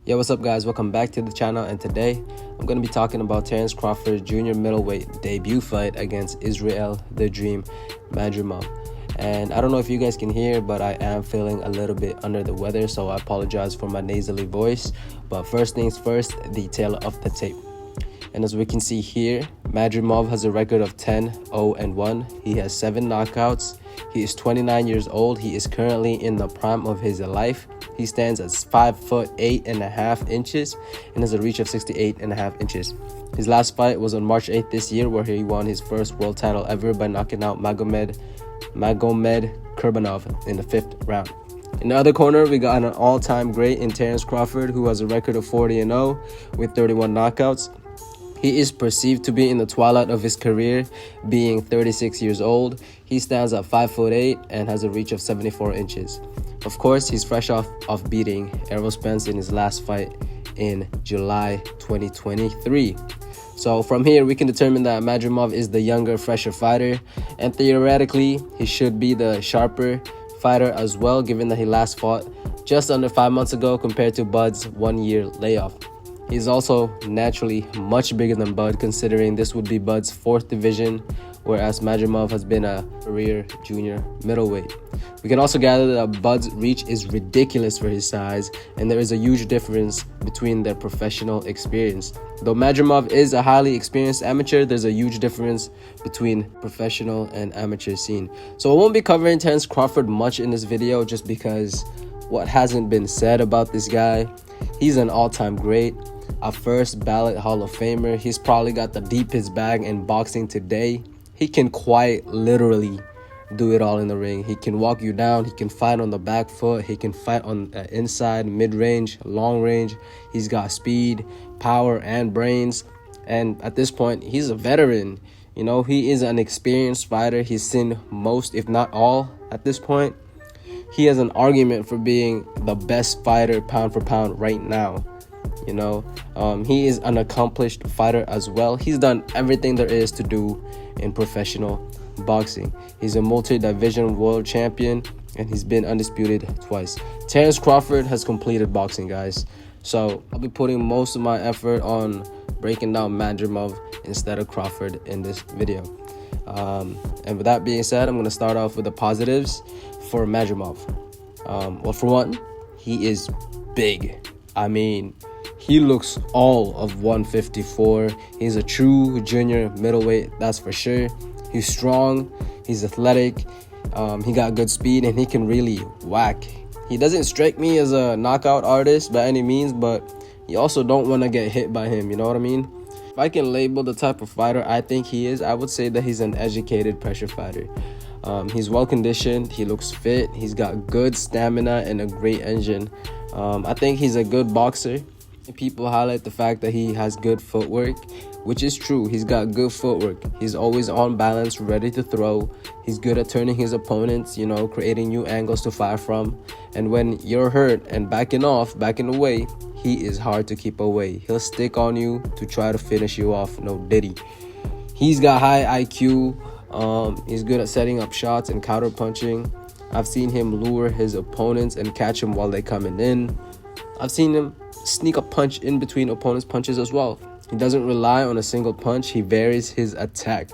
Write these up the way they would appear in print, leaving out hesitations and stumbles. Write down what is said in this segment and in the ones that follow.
Yo, what's up guys? Welcome back to the channel, and today I'm going to be talking about Terrence Crawford's junior middleweight debut fight against Israil the Dream Madrimov. And I don't know if you guys can hear, but I am feeling a little bit under the weather, so I apologize for my nasally voice. But first things first, the tale of the tape. And as we can see here, Madrimov has a record of 10-0-1. He has 7 knockouts. He is 29 years old. He is currently in the prime of his life. He stands at 5'8.5" and has a reach of 68.5 inches. His last fight was on March 8th this year, where he won his first world title ever by knocking out Magomed Kurbanov in the 5th round. In the other corner, we got an all-time great in Terrence Crawford, who has a record of 40-0 with 31 knockouts. He is perceived to be in the twilight of his career, being 36 years old. He stands at 5'8" and has a reach of 74 inches. Of course, he's fresh off beating Errol Spence in his last fight in July 2023. So from here, we can determine that Madrimov is the younger, fresher fighter, and theoretically, he should be the sharper fighter as well, given that he last fought just under 5 months ago compared to Bud's 1-year layoff. He's also naturally much bigger than Bud, considering this would be Bud's 4th division, whereas Madrimov has been a career junior middleweight. We can also gather that Bud's reach is ridiculous for his size, and there is a huge difference between their professional experience. Though Madrimov is a highly experienced amateur, there's a huge difference between professional and amateur scene. So I won't be covering Terrence Crawford much in this video, just because what hasn't been said about this guy. He's an all-time great, a first ballot Hall of Famer. He's probably got the deepest bag in boxing today. He can quite literally do it all in the ring. He can walk you down. He can fight on the back foot. He can fight on inside, mid-range, long range. He's got speed, power, and brains. And at this point, he's a veteran. You know, he is an experienced fighter. He's seen most, if not all, at this point. He has an argument for being the best fighter pound for pound right now. You know, he is an accomplished fighter as well. He's done everything there is to do in professional boxing. He's a multi-division world champion, and he's been undisputed twice. Terrence Crawford has completed boxing, guys. So I'll be putting most of my effort on breaking down Madrimov instead of Crawford in this video. And with that being said, I'm going to start off with the positives for Madrimov. Well, for one, he is big. I mean, he looks all of 154. He's a true junior middleweight, that's for sure. He's strong, he's athletic, he got good speed, and he can really whack. He doesn't strike me as a knockout artist by any means, but you also don't want to get hit by him, you know what I mean? If I can label the type of fighter I think he is, I would say that he's an educated pressure fighter. He's well conditioned, he looks fit, he's got good stamina and a great engine. I think he's a good boxer. People highlight the fact that he has good footwork, which is true. He's got good footwork. He's always on balance, ready to throw. He's good at turning his opponents, you know, creating new angles to fire from. And when you're hurt and backing away, he is hard to keep away. He'll stick on you to try to finish you off, no diddy. He's got high IQ. He's good at setting up shots and counter punching. I've seen him lure his opponents and catch them while they're coming in. I've seen him sneak a punch in between opponents' punches as well. He doesn't rely on a single punch. He varies his attack.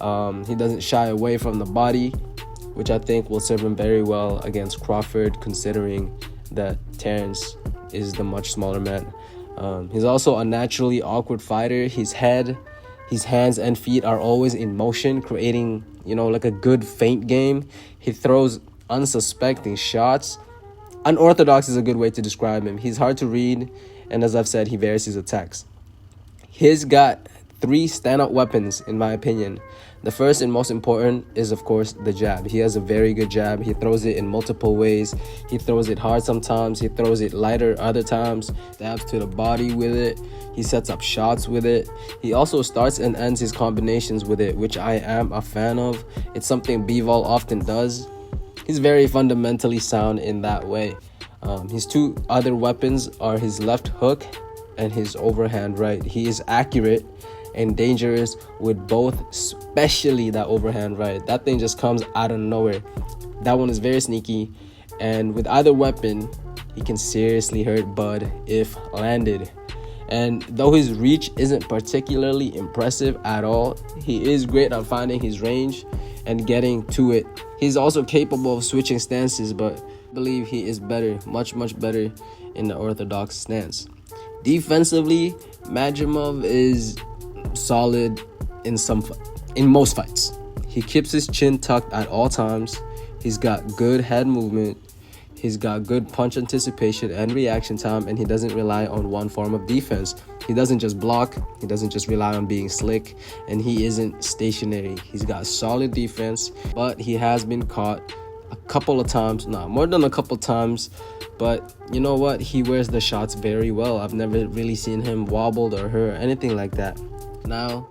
He doesn't shy away from the body, which I think will serve him very well against Crawford, considering that Terrence is the much smaller man. He's also a naturally awkward fighter. His head, his hands and feet are always in motion, creating, you know, like a good feint game. He throws unsuspecting shots. Unorthodox is a good way to describe him. He's hard to read, and as I've said, he varies his attacks. He's got 3 standout weapons, in my opinion. The first and most important is, of course, the jab. He has a very good jab. He throws it in multiple ways. He throws it hard sometimes. He throws it lighter other times. Stabs to the body with it. He sets up shots with it. He also starts and ends his combinations with it, which I am a fan of. It's something Bivol often does. He's very fundamentally sound in that way. His 2 other weapons are his left hook and his overhand right. He is accurate and dangerous with both, especially that overhand right. That thing just comes out of nowhere. That one is very sneaky, and with either weapon, he can seriously hurt Bud if landed. And though his reach isn't particularly impressive at all, he is great at finding his range and getting to it. He's also capable of switching stances, but I believe he is better, much better in the orthodox stance. Defensively, Madrimov is solid in most fights. He keeps his chin tucked at all times. He's got good head movement. He's got good punch anticipation and reaction time, and he doesn't rely on one form of defense. He doesn't just block. He doesn't just rely on being slick, and he isn't stationary. He's got solid defense, but he has been caught a couple of times, more than a couple times, but you know what? He wears the shots very well. I've never really seen him wobbled or hurt or anything like that. Now,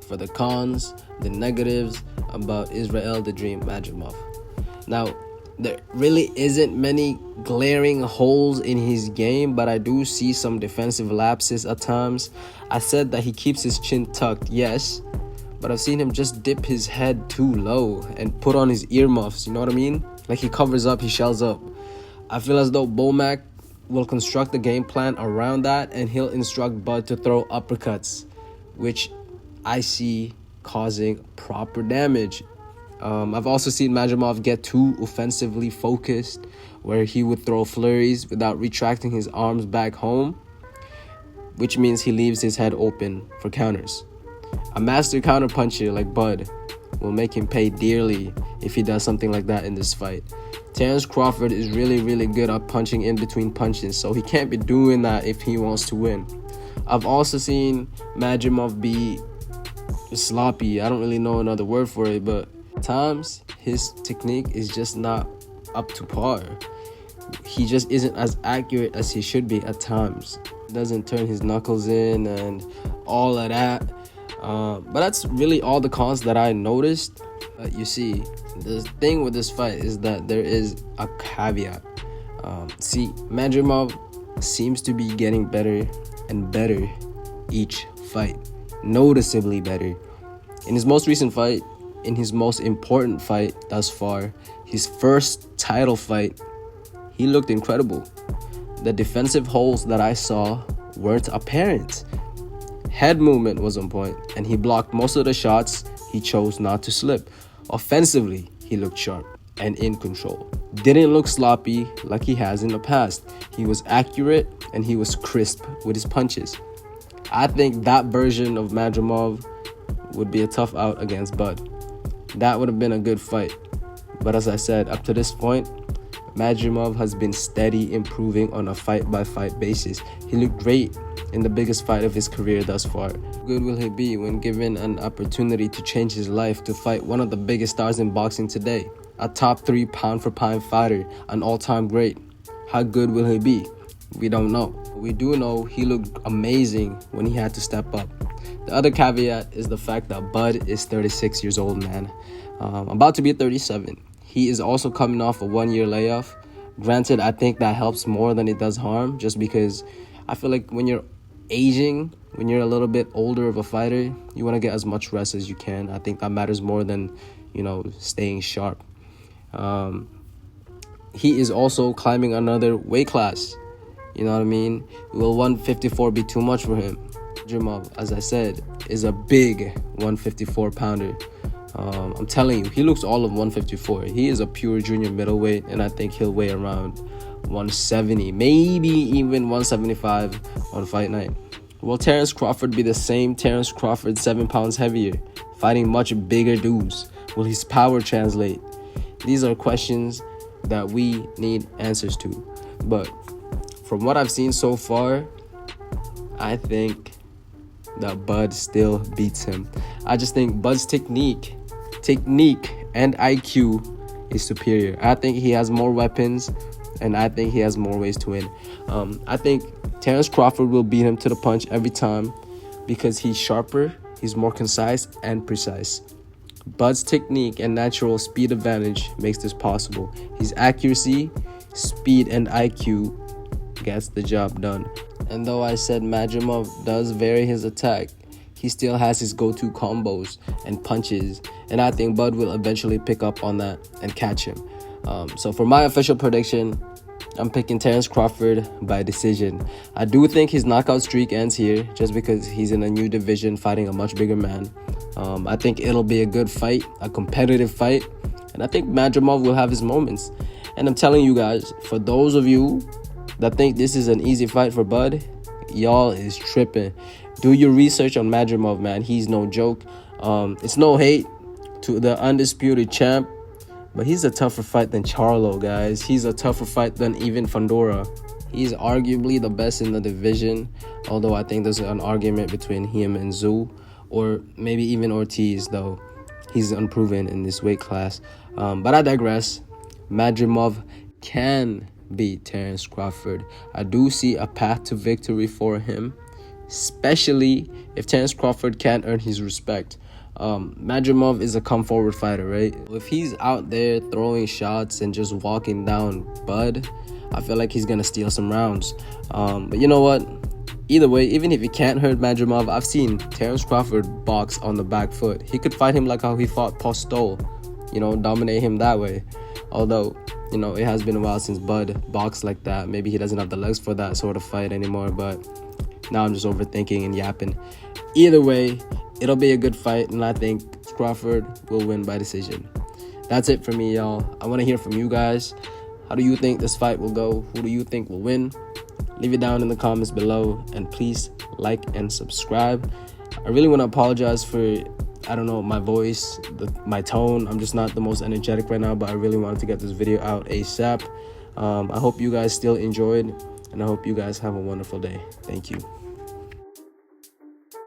for the cons, the negatives about Israil the Dream Madrimov. Now, there really isn't many glaring holes in his game, but I do see some defensive lapses at times. I said that he keeps his chin tucked, yes, but I've seen him just dip his head too low and put on his earmuffs, you know what I mean? Like he covers up, he shells up. I feel as though Bomac will construct the game plan around that, and he'll instruct Bud to throw uppercuts, which I see causing proper damage. I've also seen Madrimov get too offensively focused, where he would throw flurries without retracting his arms back home, which means he leaves his head open for counters. A master counterpuncher like Bud will make him pay dearly if he does something like that in this fight. Terrence Crawford is really good at punching in between punches, so he can't be doing that if he wants to win. I've also seen Madrimov be sloppy. I don't really know another word for it, but at times his technique is just not up to par. He just isn't as accurate as he should be at times. Doesn't turn his knuckles in and all of that. But that's really all the cons that I noticed. You see, the thing with this fight is that there is a caveat. Madrimov seems to be getting better and better each fight. Noticeably better. In his most recent fight, in his most important fight thus far, his first title fight, he looked incredible. The defensive holes that I saw weren't apparent. Head movement was on point, and he blocked most of the shots. He chose not to slip. Offensively, he looked sharp and in control. Didn't look sloppy like he has in the past. He was accurate and he was crisp with his punches. I think that version of Madrimov would be a tough out against Bud. That would have been a good fight. But as I said, up to this point, Madrimov has been steady improving on a fight-by-fight basis. He looked great in the biggest fight of his career thus far. How good will he be when given an opportunity to change his life to fight one of the biggest stars in boxing today? A top 3 pound-for-pound fighter, an all-time great. How good will he be? We don't know. We do know he looked amazing when he had to step up. The other caveat is the fact that Bud is 36 years old, man. About to be 37. He is also coming off a 1-year layoff. Granted, I think that helps more than it does harm, just because I feel like when you're aging, when you're a little bit older of a fighter, you want to get as much rest as you can. I think that matters more than, staying sharp. He is also climbing another weight class. You know what I mean? Will 154 be too much for him? Madrimov, as I said, is a big 154 pounder. I'm telling you, he looks all of 154. He is a pure junior middleweight, and I think he'll weigh around 170, maybe even 175 on fight night. Will Terrence Crawford be the same Terrence Crawford 7 pounds heavier, fighting much bigger dudes? Will his power translate? These are questions that we need answers to. But from what I've seen so far, I think that Bud still beats him. I just think Bud's technique and IQ is superior. I think he has more weapons, and I think he has more ways to win. I think Terrence Crawford will beat him to the punch every time because he's sharper, he's more concise and precise. Bud's technique and natural speed advantage makes this possible. His accuracy, speed, and IQ gets the job done. And though I said Madrimov does vary his attack, he still has his go-to combos and punches, and I think Bud will eventually pick up on that and catch him. So for my official prediction, I'm picking Terrence Crawford by decision. I do think his knockout streak ends here just because he's in a new division fighting a much bigger man. I think it'll be a good fight, a competitive fight, and I think Madrimov will have his moments. And I'm telling you guys, for those of you that think this is an easy fight for Bud, y'all is tripping. Do your research on Madrimov, man. He's no joke. It's no hate to the undisputed champ, but he's a tougher fight than Charlo, guys. He's a tougher fight than even Fundora. He's arguably the best in the division, although I think there's an argument between him and Zhu, or maybe even Ortiz, though he's unproven in this weight class. But I digress. Madrimov can beat Terrence Crawford. I do see a path to victory for him, especially if Terrence Crawford can't earn his respect. Madrimov is a come-forward fighter, right? If he's out there throwing shots and just walking down Bud, I feel like he's going to steal some rounds. But you know what? Either way, even if he can't hurt Madrimov, I've seen Terrence Crawford box on the back foot. He could fight him like how he fought Postol, dominate him that way. Although, it has been a while since Bud boxed like that. Maybe he doesn't have the legs for that sort of fight anymore, but now I'm just overthinking and yapping. Either way, it'll be a good fight, and I think Crawford will win by decision. That's it for me, y'all. I want to hear from you guys. How do you think this fight will go? Who do you think will win? Leave it down in the comments below, and please like and subscribe. I really want to apologize for, my voice, my tone. I'm just not the most energetic right now, but I really wanted to get this video out ASAP. I hope you guys still enjoyed, and I hope you guys have a wonderful day. Thank you.